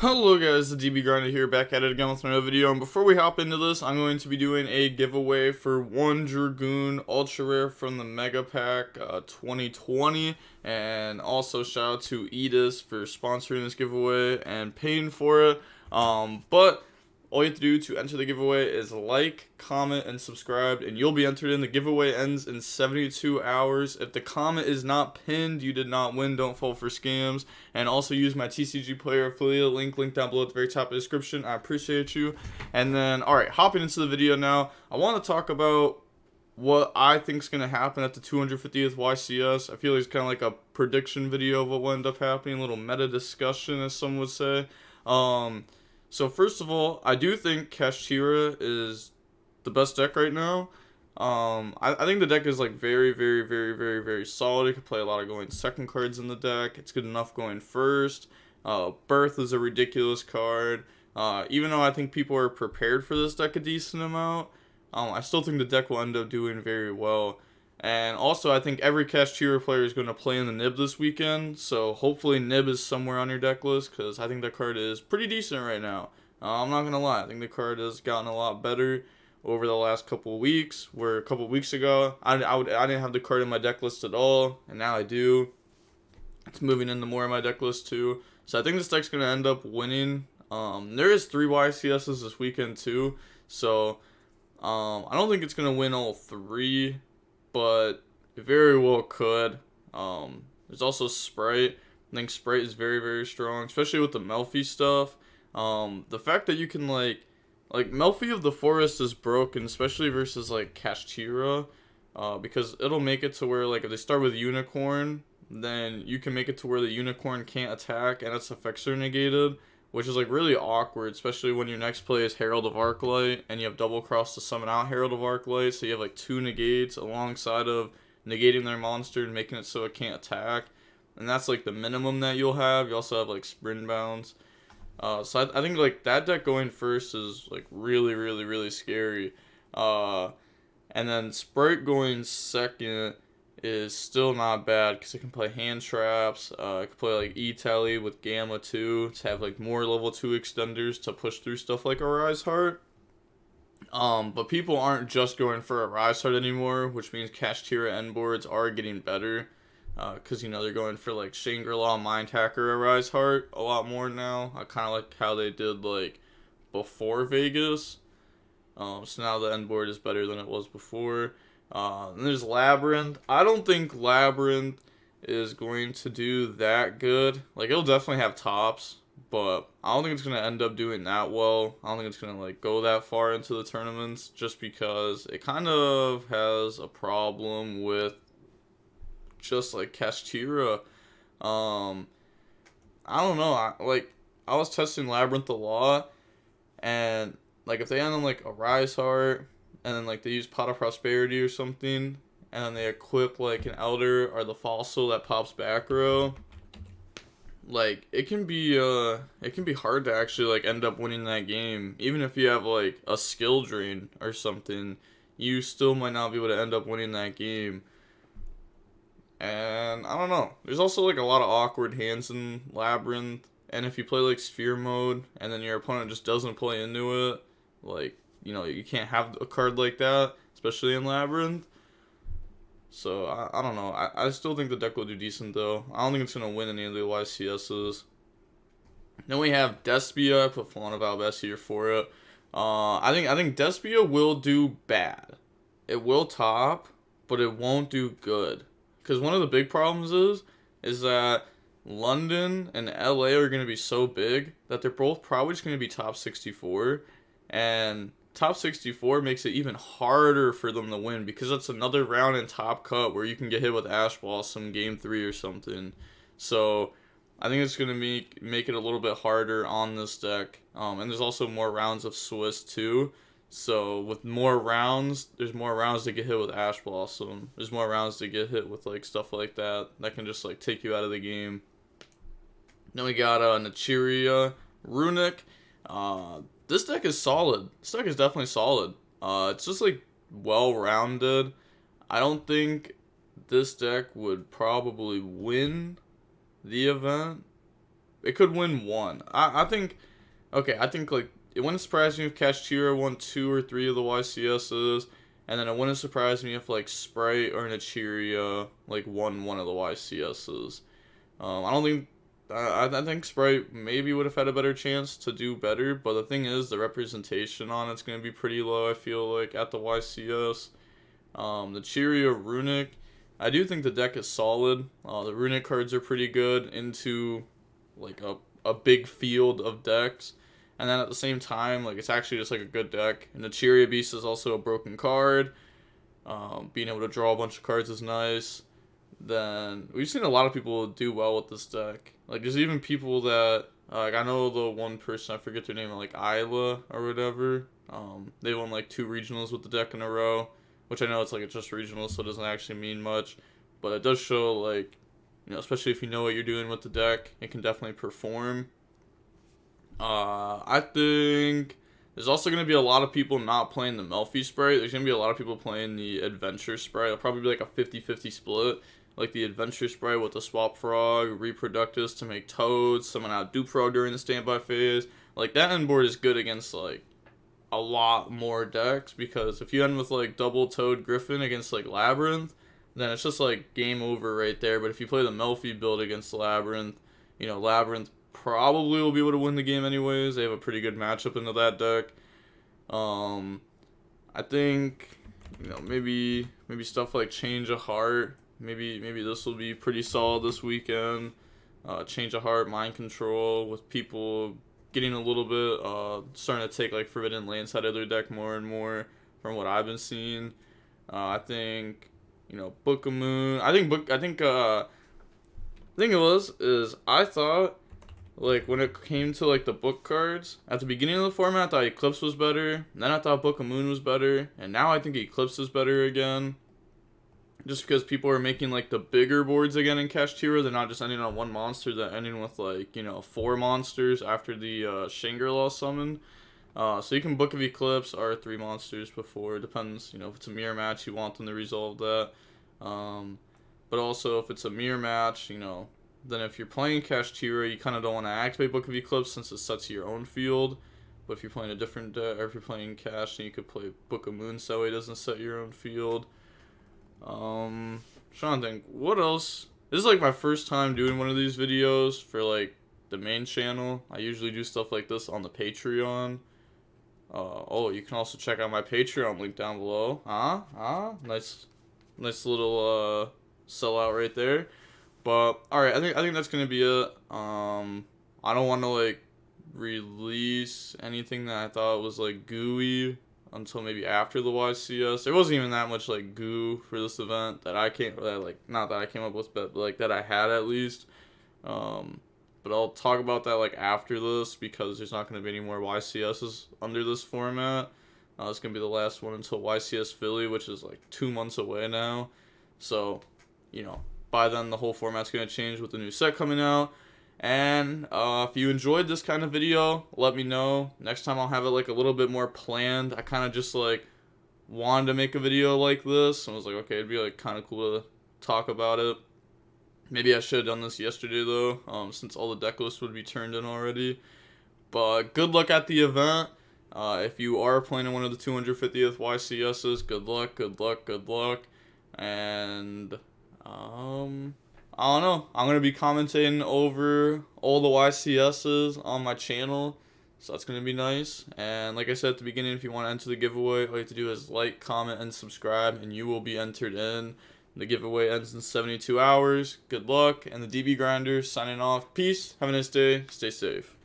Hello guys, the DB Grinder here, back at it again with another video, and before we hop into this, I'm going to be doing a giveaway for one Dragoon Ultra Rare from the Mega Pack 2020, and also shout out to Edis for sponsoring this giveaway and paying for it. But all you have to do to enter the giveaway is like, comment, and subscribe, and you'll be entered in. The giveaway ends in 72 hours. If the comment is not pinned, you did not win. Don't fall for scams. And also use my TCG Player affiliate link down below at the very top of the description. I appreciate you. And then, alright, hopping into the video now, I want to talk about what I think is going to happen at the 250th YCS. I feel like it's kind of like a prediction video of what will end up happening, a little meta discussion, as some would say. So first of all, I do think Kashtira is the best deck right now. I think the deck is like very solid. You can play a lot of going second cards in the deck. It's good enough going first. Birth is a ridiculous card. Even though I think people are prepared for this deck a decent amount, I still think the deck will end up doing very well. And also, I think every Kashtira player is going to play in the Nib this weekend, so hopefully Nib is somewhere on your deck list, because I think that card is pretty decent right now. I'm not going to lie, I think the card has gotten a lot better over the last couple of weeks, where a couple of weeks ago, I didn't have the card in my deck list at all, and now I do. It's moving into more of my deck list too, so I think this deck's going to end up winning. There is 3 YCSs this weekend too, so I don't think it's going to win all 3. But it very well could. There's also Sprite. I think Sprite is very strong, especially with the Melfi stuff. The fact that you can like Melfi of the Forest is broken, especially versus like Kashtira, because it'll make it to where like if they start with Unicorn, then you can make it to where the Unicorn can't attack and its effects are negated, which is like really awkward, especially when your next play is Herald of Arclight and you have double cross to summon out Herald of Arclight, so you have like 2 negates alongside of negating their monster and making it so it can't attack, and that's like the minimum that you'll have. You also have like sprint bounds, so I think like that deck going first is like really scary, and then Sprite going second is still not bad because it can play hand traps. It can play like E-Tally with Gamma 2 to have like more level 2 extenders to push through stuff like a Rise Heart. But people aren't just going for a Rise Heart anymore, which means Kashtira end boards are getting better. Because, you know, they're going for like Shangri-La, Mind Hacker, a Rise Heart a lot more now. I kind of like how they did like before Vegas. So now the end board is better than it was before. And there's Labyrinth. I don't think Labyrinth is going to do that good. Like, it'll definitely have tops, but I don't think it's going to end up doing that well. I don't think it's going to, like, go that far into the tournaments, just because it kind of has a problem with just, like, Kashtira. I don't know. I was testing Labyrinth a lot, and, like, if they end on, like, a Rise Heart, and then like they use Pot of Prosperity or something, and then they equip like an Elder or the Fossil that pops back row, like it can be hard to actually like end up winning that game. Even if you have like a skill drain or something, you still might not be able to end up winning that game. And I don't know, there's also like a lot of awkward hands in Labyrinth, and if you play like Sphere mode and then your opponent just doesn't play into it, like, you know, you can't have a card like that, especially in Labyrinth. So, I don't know. I still think the deck will do decent, though. I don't think it's going to win any of the YCSs. Then we have Despia. I put Fawn of Albess here for it. I think Despia will do bad. It will top, but it won't do good. Because one of the big problems is that London and LA are going to be so big that they're both probably just going to be top 64. And top 64 makes it even harder for them to win, because it's another round in Top Cut where you can get hit with Ash Blossom game 3 or something. So I think it's going to make it a little bit harder on this deck. And there's also more rounds of Swiss too. So with more rounds, there's more rounds to get hit with Ash Blossom. There's more rounds to get hit with like stuff like that can just like take you out of the game. Then we got Nachiria, Runic. This deck is solid. This deck is definitely solid. It's just like well-rounded. I don't think this deck would probably win the event, it could win one. I think, okay, I think like it wouldn't surprise me if Kashtira won 2 or 3 of the YCSs, and then it wouldn't surprise me if like Sprite or Nichiria like won one of the YCSs. I don't think. I think Sprite maybe would have had a better chance to do better, but the thing is, the representation on it's going to be pretty low, I feel like, at the YCS. The Cheerio Runic, I do think the deck is solid. The Runic cards are pretty good into, like, a big field of decks. And then at the same time, like, it's actually just, like, a good deck. And the Cheerio Beast is also a broken card. Being able to draw a bunch of cards is nice. Then we've seen a lot of people do well with this deck. Like, there's even people that, like, I know the one person, I forget their name, like Isla or whatever. They won like 2 regionals with the deck in a row, which I know it's like it's just regionals, so it doesn't actually mean much. But it does show, like, you know, especially if you know what you're doing with the deck, it can definitely perform. I think there's also going to be a lot of people not playing the Melfi Sprite. There's going to be a lot of people playing the Adventure Sprite. It'll probably be like a 50-50 split. Like the Adventure Sprite with the Swap Frog, Reproductus to make Toads, summon out Dupro during the standby phase. Like, that end board is good against, like, a lot more decks, because if you end with, like, double Toad Griffin against, like, Labyrinth, then it's just, like, game over right there. But if you play the Melfi build against Labyrinth, you know, Labyrinth probably will be able to win the game anyways. They have a pretty good matchup into that deck. I think, you know, maybe stuff like Change of Heart. Maybe this will be pretty solid this weekend. Change of Heart, Mind Control, with people getting a little bit, starting to take like Forbidden Lands out of their deck more and more from what I've been seeing. I think, you know, Book of Moon. I think the thing is I thought, like, when it came to like the book cards at the beginning of the format, I thought Eclipse was better. Then I thought Book of Moon was better, and now I think Eclipse is better again. Just because people are making, like, the bigger boards again in Kashtira. They're not just ending on 1 monster. They're ending with, like, you know, 4 monsters after the Shangri-La summon. So you can Book of Eclipse or 3 monsters before. It depends, you know, if it's a mirror match, you want them to resolve that. But also, if it's a mirror match, you know, then if you're playing Kashtira, you kind of don't want to activate Book of Eclipse since it sets your own field. But if you're playing a different deck, or if you're playing Cash, then you could play Book of Moon so it doesn't set your own field. Trying to think, what else? This is like my first time doing one of these videos for like the main channel. I usually do stuff like this on the Patreon. Oh, you can also check out my Patreon link down below. Nice little sellout right there. But alright, I think that's gonna be it. I don't want to like release anything that I thought was like gooey until maybe after the YCS. There wasn't even that much like goo for this event that not that I came up with, but like that I had at least. But I'll talk about that like after this, because there's not going to be any more YCSs under this format. It's going to be the last one until YCS Philly, which is like 2 months away now. So, you know, by then the whole format's going to change with the new set coming out. And if you enjoyed this kind of video, let me know. Next time I'll have it like a little bit more planned. I kind of just like wanted to make a video like this. I was like, okay, it'd be like kind of cool to talk about it. Maybe I should have done this yesterday though, since all the deck lists would be turned in already. But good luck at the event. If you are playing in one of the 250th YCSs, good luck. And I don't know. I'm going to be commentating over all the YCSs on my channel. So that's going to be nice. And like I said at the beginning, if you want to enter the giveaway, all you have to do is like, comment, and subscribe, and you will be entered in. The giveaway ends in 72 hours. Good luck. And the DB Grinder signing off. Peace. Have a nice day. Stay safe.